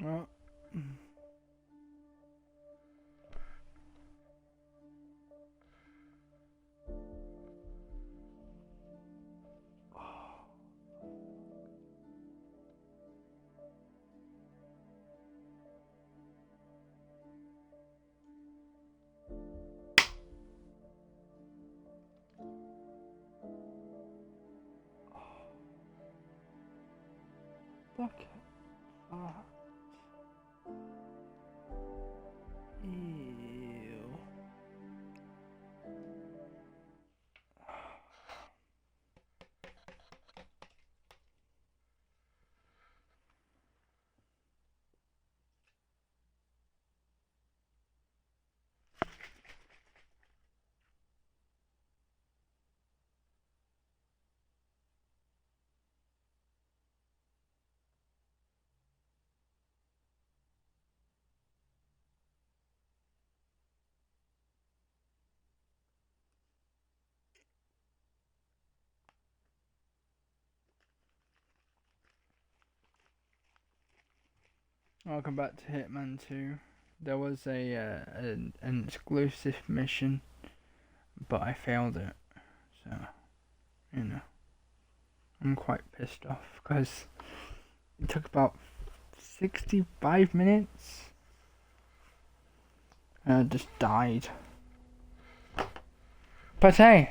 Well, look at that. Ew. Welcome back to Hitman 2. There was an exclusive mission, but I failed it. So, you know, I'm quite pissed off because it took about 65 minutes and I just died. But hey,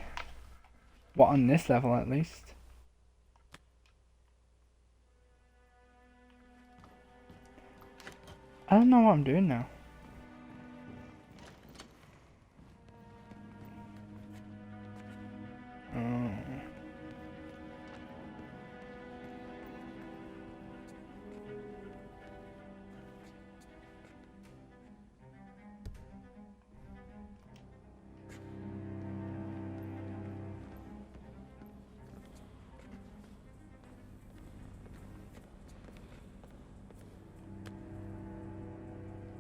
what on this level at least? I don't know what I'm doing now. Oh.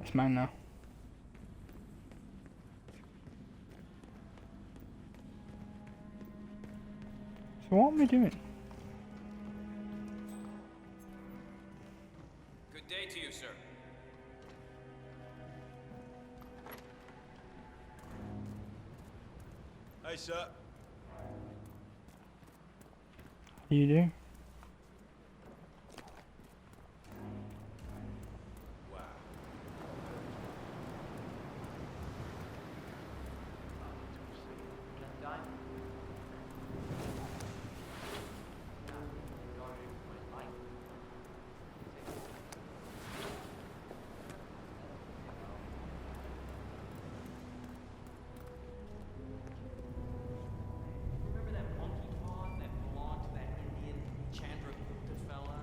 It's mine now. So what am I doing? Good day to you, sir. Hey, sir. What do you do? Wow. Remember that monkey paw that belonged to that Indian Chandra Gupta fella?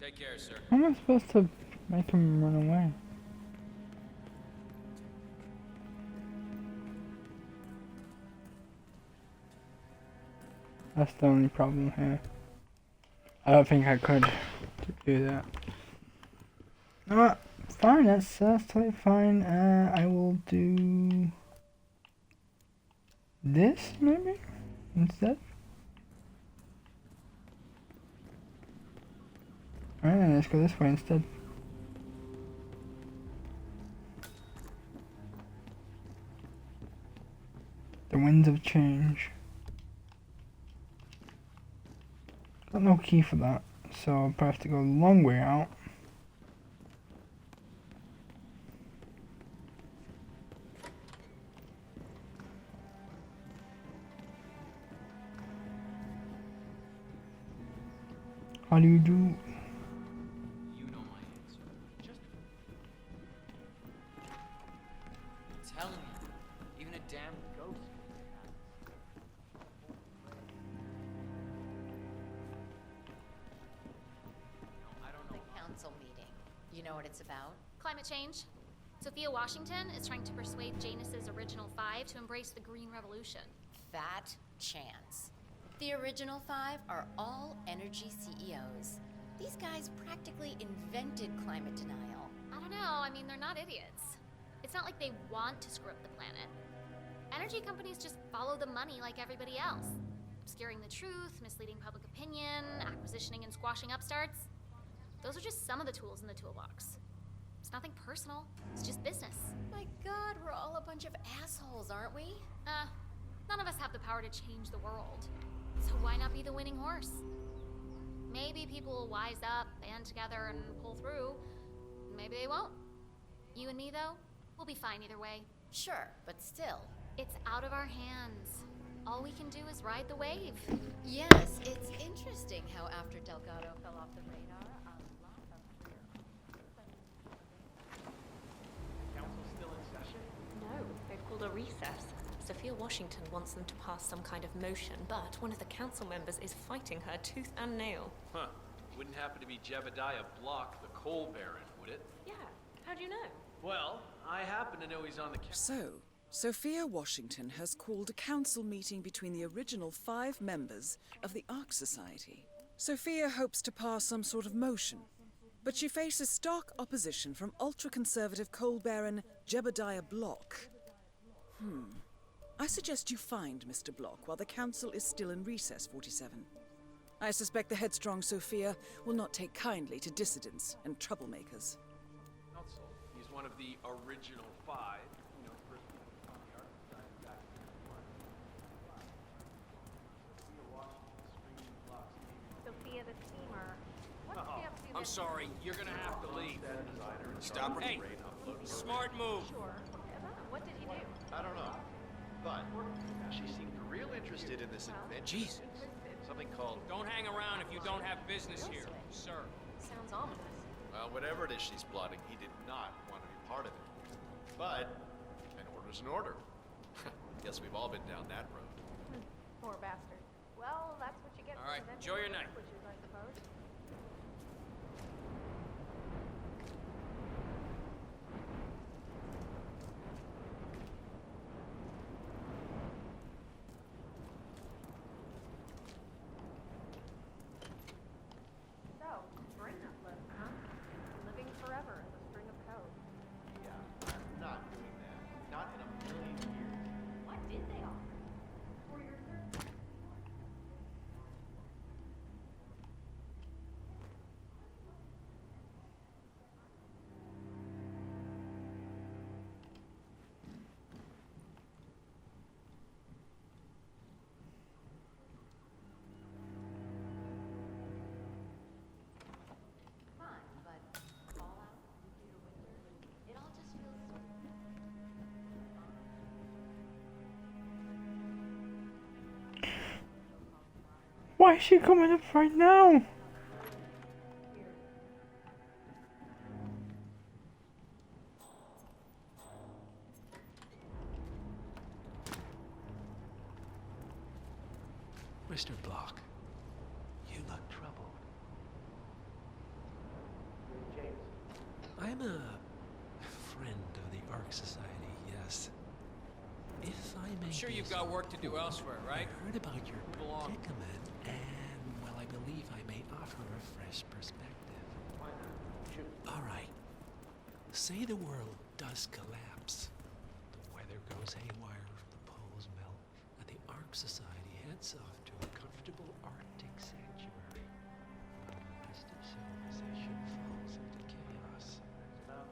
Take care, sir. How am I supposed to make him run away? That's the only problem here. I don't think I could do that. No, fine, that's totally fine. I will do this maybe instead. Alright, let's go this way instead. The winds of change. Got no key for that, so I'll probably have to go a long way out. How do you do? You know my answer. Just I'm telling you, even a damn ghost. I don't know. The council meeting. You know what it's about? Climate change. Sophia Washington is trying to persuade Janus's original five to embrace the Green Revolution. Fat chance. The original five are all energy CEOs. These guys practically invented climate denial. I don't know, I mean, they're not idiots. It's not like they want to screw up the planet. Energy companies just follow the money like everybody else. Obscuring the truth, misleading public opinion, acquisitioning and squashing upstarts. Those are just some of the tools in the toolbox. It's nothing personal, it's just business. My God, we're all a bunch of assholes, aren't we? None of us have the power to change the world. So why not be the winning horse? Maybe people will wise up, band together, and pull through. Maybe they won't. You and me, though, we'll be fine either way. Sure, but still. It's out of our hands. All we can do is ride the wave. Yes, it's interesting how after Delgado fell off the radar, a lot of... Council's still in session? No, they've called a recess. Sophia Washington wants them to pass some kind of motion, but one of the council members is fighting her tooth and nail. Huh. Wouldn't happen to be Jebediah Block, the coal baron, would it? Yeah, how do you know? Well, I happen to know he's on the So, Sophia Washington has called a council meeting between the original 5 members of the Ark Society. Sophia hopes to pass some sort of motion, but she faces stark opposition from ultra-conservative coal baron Jebediah Block. I suggest you find Mr. Block while the council is still in recess, 47. I suspect the headstrong Sophia will not take kindly to dissidents and troublemakers. council. He's one of the original 5. You know, first on the art side back in Sophia Washington, stringing blocks, Sophia the schemer. What's she up to? I'm sorry, you're gonna have to leave. Stop. Hey, smart move. Sure. What did he do? I don't know, but she seemed real interested in this invention. Jesus. Something called... Don't hang around if you don't have business here, sir. Sounds ominous. Well, whatever it is she's plotting, he did not want to be part of it. But an order's an order. Guess we've all been down that road. Poor bastard. Well, that's what you get All right, enjoy your night. I suppose. So, brain uplift, huh? Living forever as a string of code. Yeah, I'm not doing that. Not in a million years. What did they offer? For your third? Fine, but fallout, nuclear winter, it all just feels so... Why is she coming up right now? Mr. Block, you look troubled. I'm a friend of the Ark Society, yes. If I may I'm sure be you've so got work to do elsewhere, right? I heard about your Move along. predicament, and, well, I believe I may offer a fresh perspective. All right. Say the world does collapse. The weather goes haywire, the poles melt, and the Ark Society heads off to a comfortable Arctic sanctuary. But the rest of civilization falls into chaos. Well,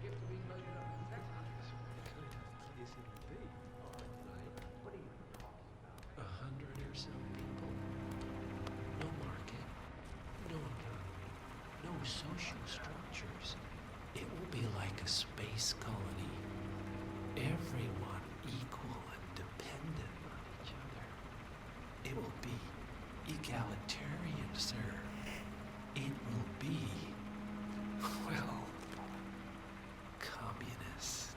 get to be measured up in seconds. Kind of place it would be, right? What are you talking about? 100 or so people. No market, no economy, no social structures. It will be like a space colony. Everyone equal and dependent on each other. It will be egalitarian, sir. It will be, well, communist.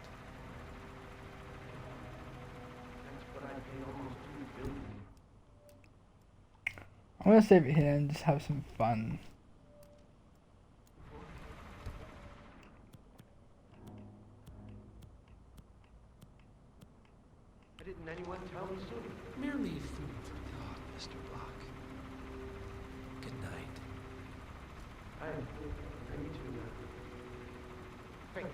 I'm gonna save it here and just have some fun. Didn't anyone tell me soon. Merely food for thought, Mr. Block. Good night. I need to think.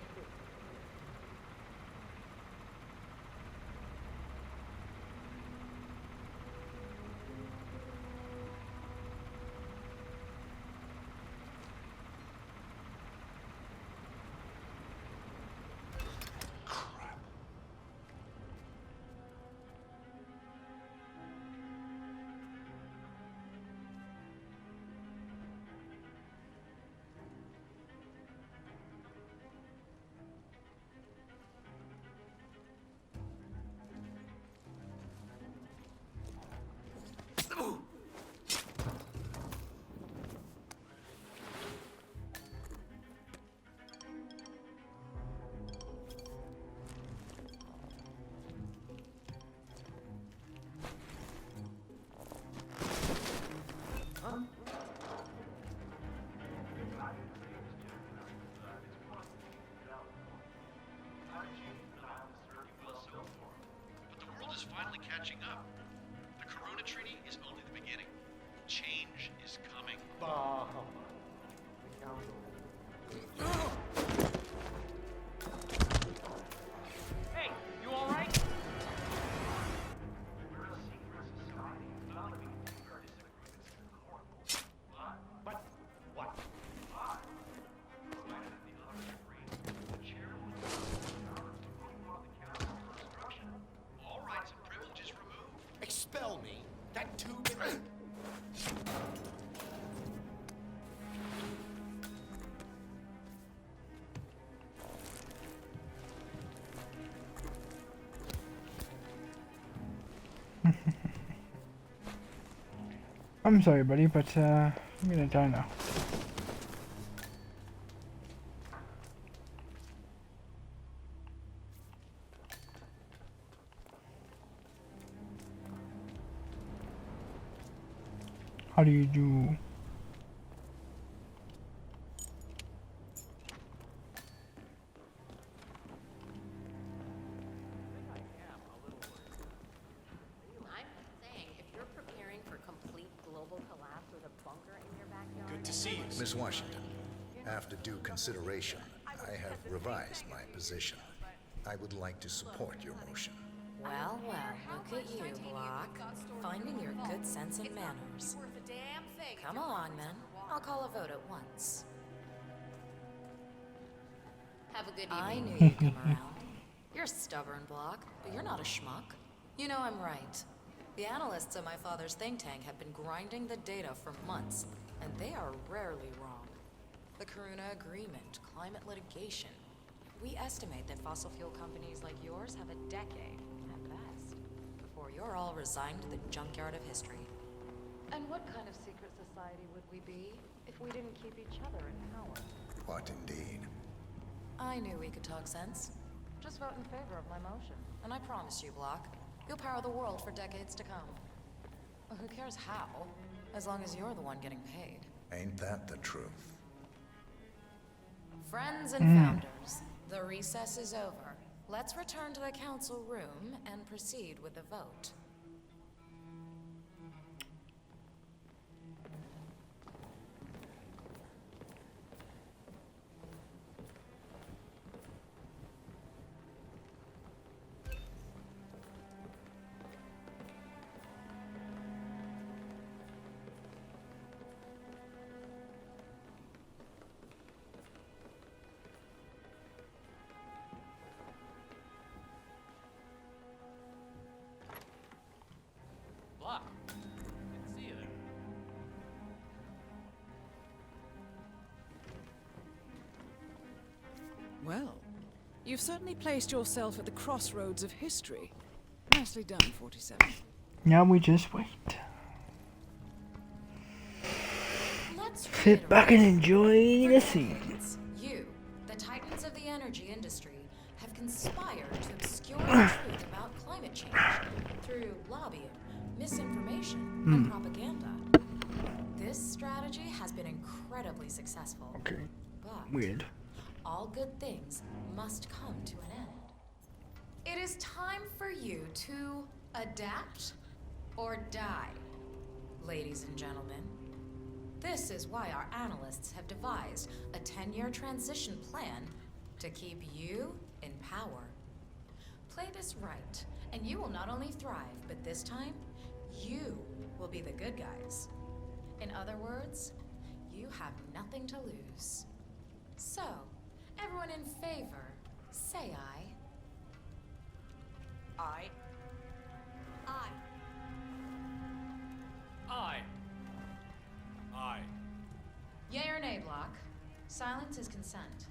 Finally catching up. The Corona Treaty is only the beginning. Change is coming. Hey, you all right? But what? All rights and privileges removed. Expel me. That too. I'm sorry, buddy, but I'm gonna die now. How do you do? I'm saying, if you're preparing for complete global collapse with a bunker in your backyard... Good to see you. Miss Washington, after due consideration, I have revised my position. I would like to support your motion. Well, look at you, Block. Finding your good sense and manners. Come along, then. I'll call a vote at once. Have a good evening. I knew you'd come around. You're stubborn, Block, but you're not a schmuck. You know I'm right. The analysts at my father's think tank have been grinding the data for months, and they are rarely wrong. The Corona Agreement, climate litigation. We estimate that fossil fuel companies like yours have a decade, at best, before you're all resigned to the junkyard of history. And what kind of secret society would we be if we didn't keep each other in power? What indeed? I knew we could talk sense. Just vote in favor of my motion. And I promise you, Block, you'll power the world for decades to come. Well, who cares how, as long as you're the one getting paid. Ain't that the truth? Friends and founders, the recess is over. Let's return to the council room and proceed with the vote. Block. Didn't see you there. Well, you've certainly placed yourself at the crossroads of history. Nicely done, 47. Now we just wait. Let's Sit back and reiterate. enjoy the For scene. decades, you, the titans of the energy industry, have conspired to obscure the truth about climate change through lobbying, misinformation, and propaganda. This strategy has been incredibly successful. Okay. But Weird. all good things must come to an end. It is time for you to Adapt or die, ladies and gentlemen. This is why our analysts have devised a 10-year transition plan to keep you in power. Play this right, and you will not only thrive, but this time, you will be the good guys. In other words, you have nothing to lose. So, everyone in favor, say aye. I. Aye. Aye. Aye. Yay or nay, Block? Silence is consent.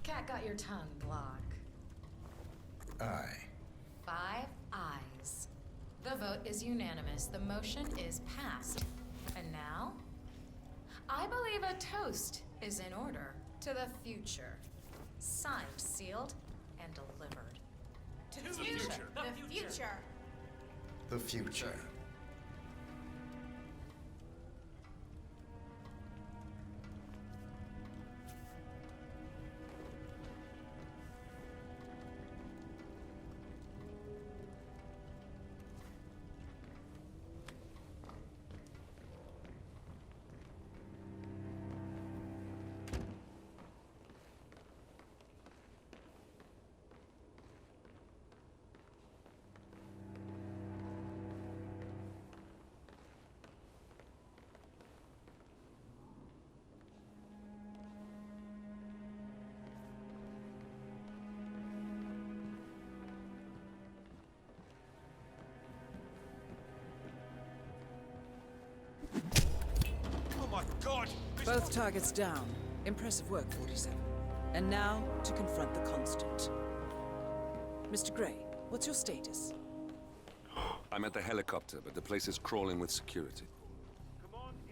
Cat got your tongue, Block. Aye. 5 ayes. The vote is unanimous. The motion is passed. And now, I believe a toast is in order to the future. Signed, sealed, and delivered. To the future. The future. The future. Oh my god! Both targets down. Impressive work, 47. And now, to confront the Constant. Mr. Gray, what's your status? I'm at the helicopter, but the place is crawling with security.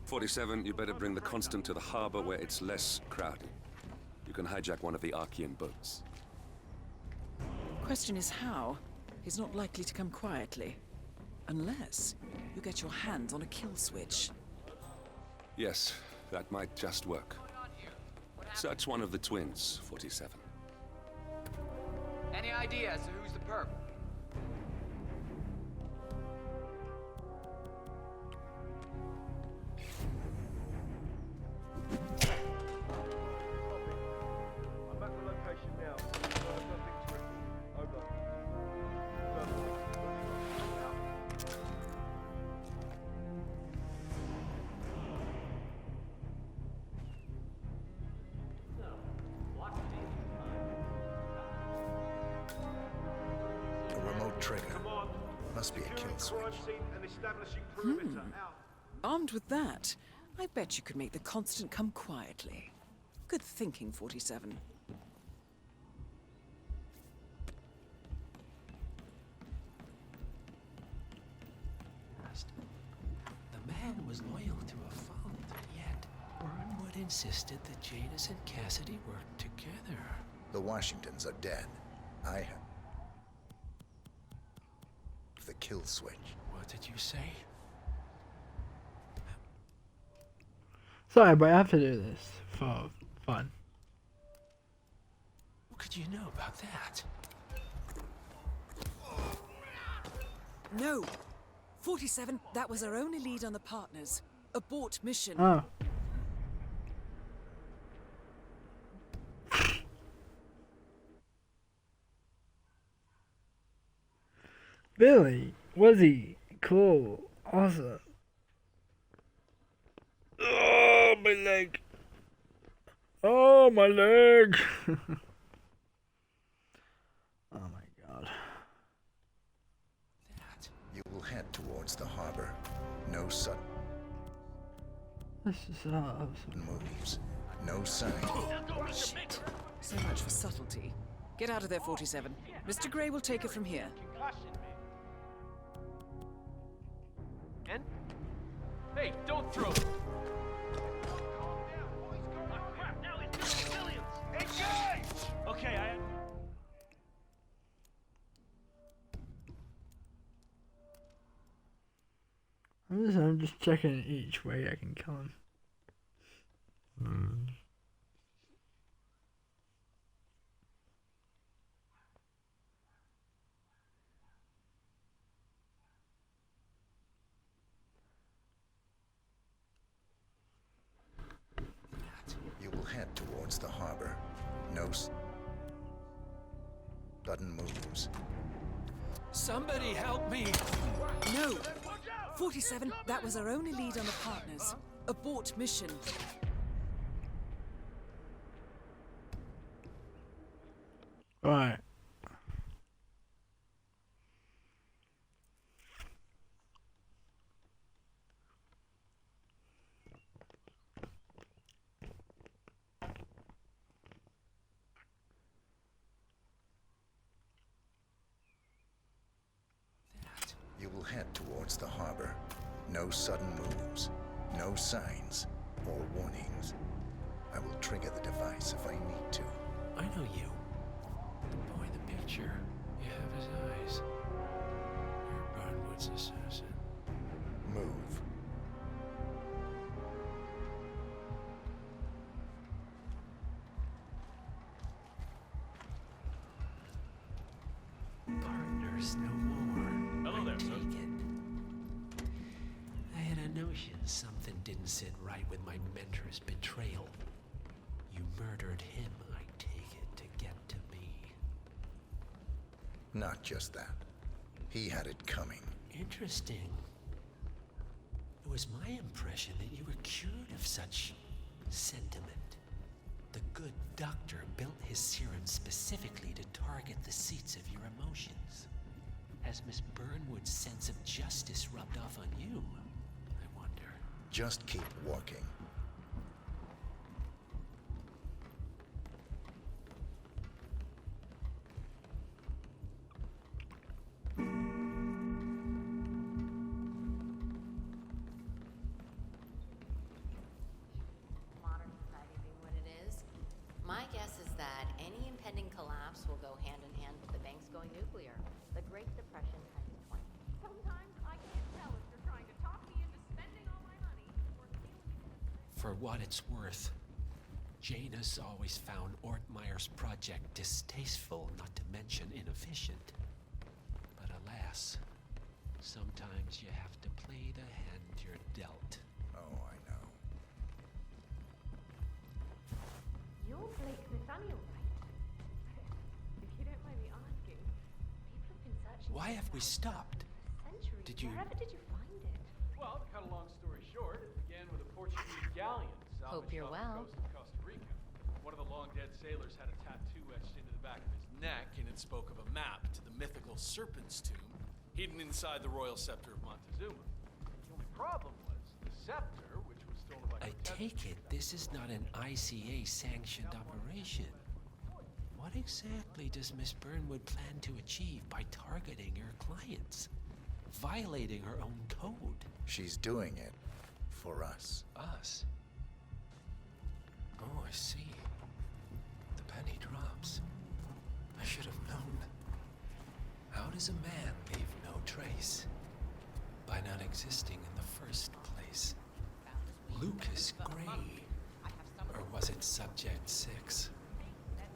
47, you better bring the Constant to the harbor where it's less crowded. You can hijack one of the Archean boats. Question is how? He's not likely to come quietly. Unless you get your hands on a kill switch. Yes, that might just work. Search one of the twins, 47. Any idea as to who's the perp? I'm at the location now. Nothing to report. Over. A remote trigger. Must be a kill switch. Armed with that, I bet you could make the Constant come quietly. Good thinking, 47. The man was loyal to a fault, yet Wormwood insisted that Janus and Cassidy worked together. The Washingtons are dead. I have the kill switch. What did you say? Sorry, but I have to do this for fun. What could you know about that? No! 47, that was our only lead on the partners. Abort mission. Oh. Billy, was he cool? Awesome. Oh, my leg. Oh, my leg. Oh, my God. You will head towards the harbor. No sudden This is awesome. moves. No sign. Shit. So much for subtlety. Get out of there, 47. Mr. Gray will take it from here. And? Hey, don't throw! Okay, I'm just checking each way I can kill him. You will head towards the harbor. No sudden moves. Somebody help me! No! 47, that was our only lead on the partners. Abort mission. Right. You will head towards the harbor. No sudden moves, no signs or warnings. I will trigger the device if I need to. I know you. The boy in the picture. You have his eyes. You're Burnwood's assassin. Move. Partners no more. Hello there, sir. Take it. I had a notion something didn't sit right with my mentor's betrayal. You murdered him, I take it, to get to me. Not just that. He had it coming. Interesting. It was my impression that you were cured of such sentiment. The good doctor built his serum specifically to target the seats of your emotions. Has Miss Burnwood's sense of justice rubbed off on you? I wonder. Just keep walking. Modern society being what it is, my guess is that any impending collapse will go hand in hand with the banks going nuclear. The Great Depression times 20. Sometimes I can't tell if you're trying to talk me into spending all my money or For what it's worth, Janus always found Ortmeyer's project distasteful, not to mention inefficient. But alas, sometimes you have to play the hand you're dealt. Oh, I know. You're Blake Nathaniel, right? If you don't mind me asking, people have been searching. Why have we stopped? Centuries. Did you- Wherever did you find it? Well, to cut a long story short, it began with a Portuguese galleon Hope salvaged you're off well. the coast of Costa Rica. One of the long-dead sailors had a tattoo etched into the back of his neck, and it spoke of a map to the mythical Serpent's Tomb, hidden inside the royal scepter of Montezuma. The only problem was the scepter, which was stolen by I take it this is not an ICA-sanctioned operation. What exactly does Miss Burnwood plan to achieve by targeting her clients? Violating her own code? She's doing it for us. Us? Oh, I see. The penny drops. I should have known. How does a man leave no trace? By not existing in the first place. Lucas Gray. Or was it Subject 6?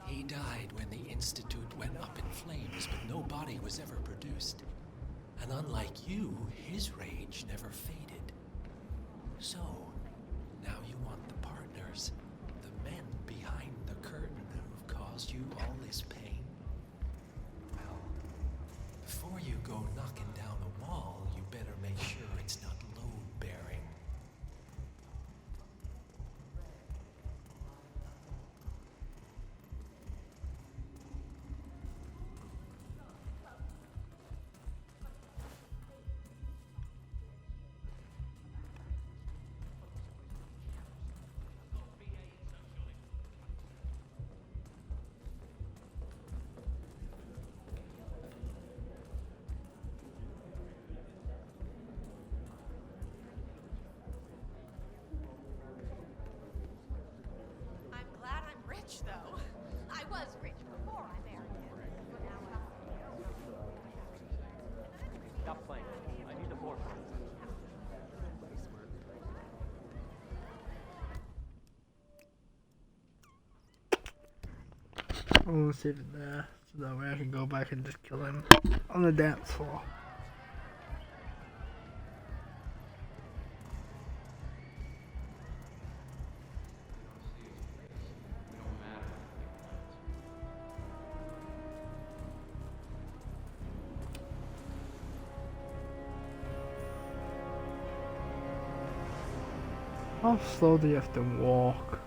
He died when the Institute went up in flames, but no body was ever produced. And unlike you, his rage never faded. So, now you want the partners, the men behind the curtain who've caused you all this pain? Well, before you go knocking down a wall, you better make sure it's not load-bearing. I'm glad I'm rich, though. I was rich before I married him. But now Stop playing. I need the board. I'm gonna save it there so that way I can go back and just kill him on the dance floor. How slow do you have to walk?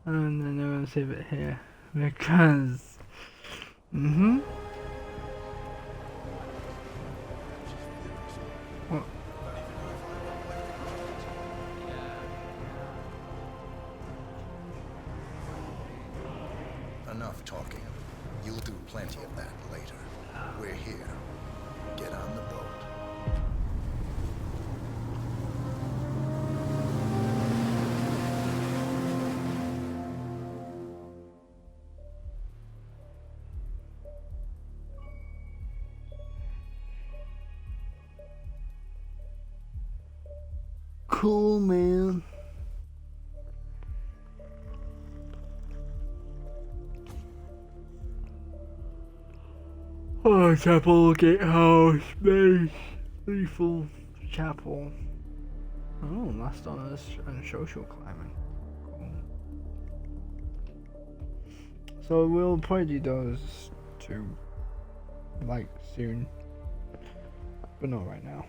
And then I'm gonna save it here because What? Enough talking. You'll do plenty of that later. We're here. Get on the boat. Cool, man. Oh, chapel, gatehouse, base, lethal, chapel. Oh, last on us and social climbing. Cool. So we'll probably do those two, like, soon. But not right now.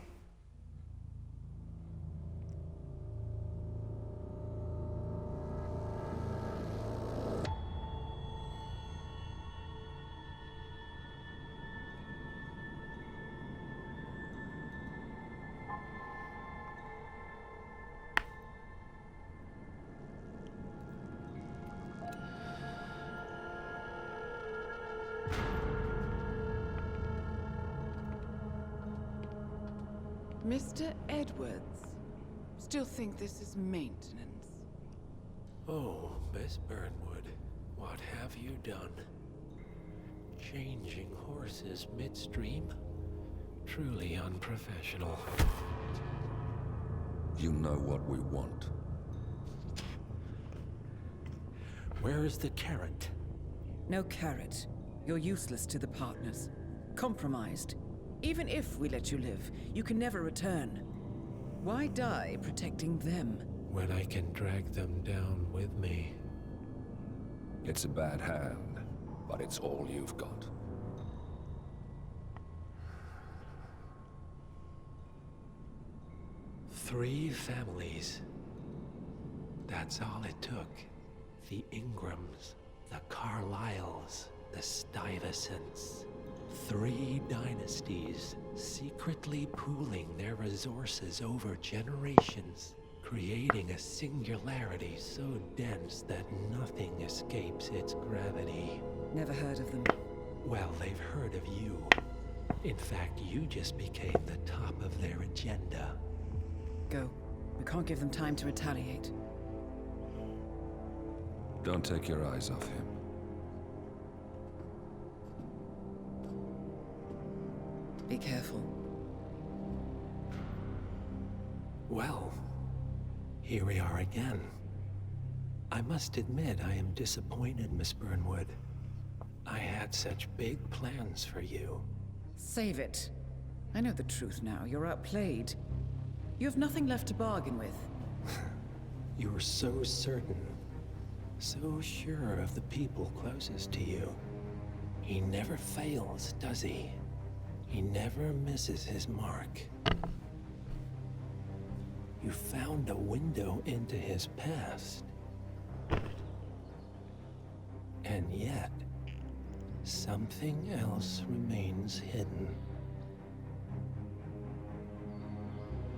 Mr. Edwards, still think this is maintenance? Oh, Miss Burnwood, what have you done? Changing horses midstream? Truly unprofessional. You know what we want. Where is the carrot? No carrot. You're useless to the partners. Compromised. Even if we let you live, you can never return. Why die protecting them? When I can drag them down with me. It's a bad hand, but it's all you've got. Three families. That's all it took. The Ingrams, the Carlyles, the Stuyvesants. 3 dynasties, secretly pooling their resources over generations, creating a singularity so dense that nothing escapes its gravity. Never heard of them. Well, they've heard of you. In fact, you just became the top of their agenda. Go. We can't give them time to retaliate. Don't take your eyes off him. Be careful. Well, here we are again. I must admit I am disappointed, Miss Burnwood. I had such big plans for you. Save it. I know the truth now. You're outplayed. You have nothing left to bargain with. You were so certain. So sure of the people closest to you. He never fails, does he? He never misses his mark. You found a window into his past. And yet, something else remains hidden.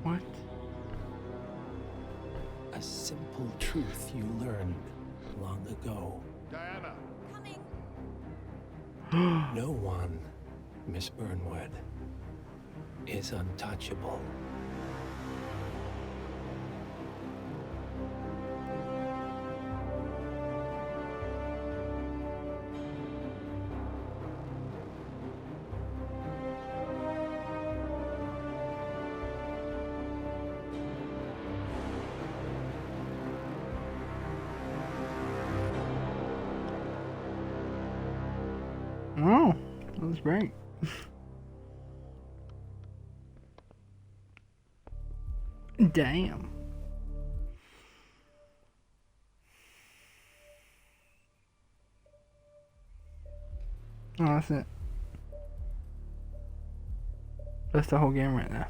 What? a simple truth you learned long ago. Diana! No one, Miss Burnwood, is untouchable. Oh, that was great. Damn. Oh, that's it. That's the whole game right there.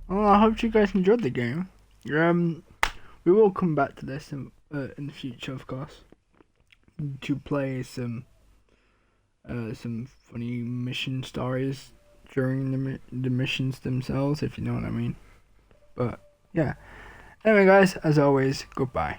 Well, I hope you guys enjoyed the game. We will come back to this in the future, of course, to play some funny mission stories during the missions themselves, if you know what I mean. But yeah. Anyway, guys, as always, goodbye.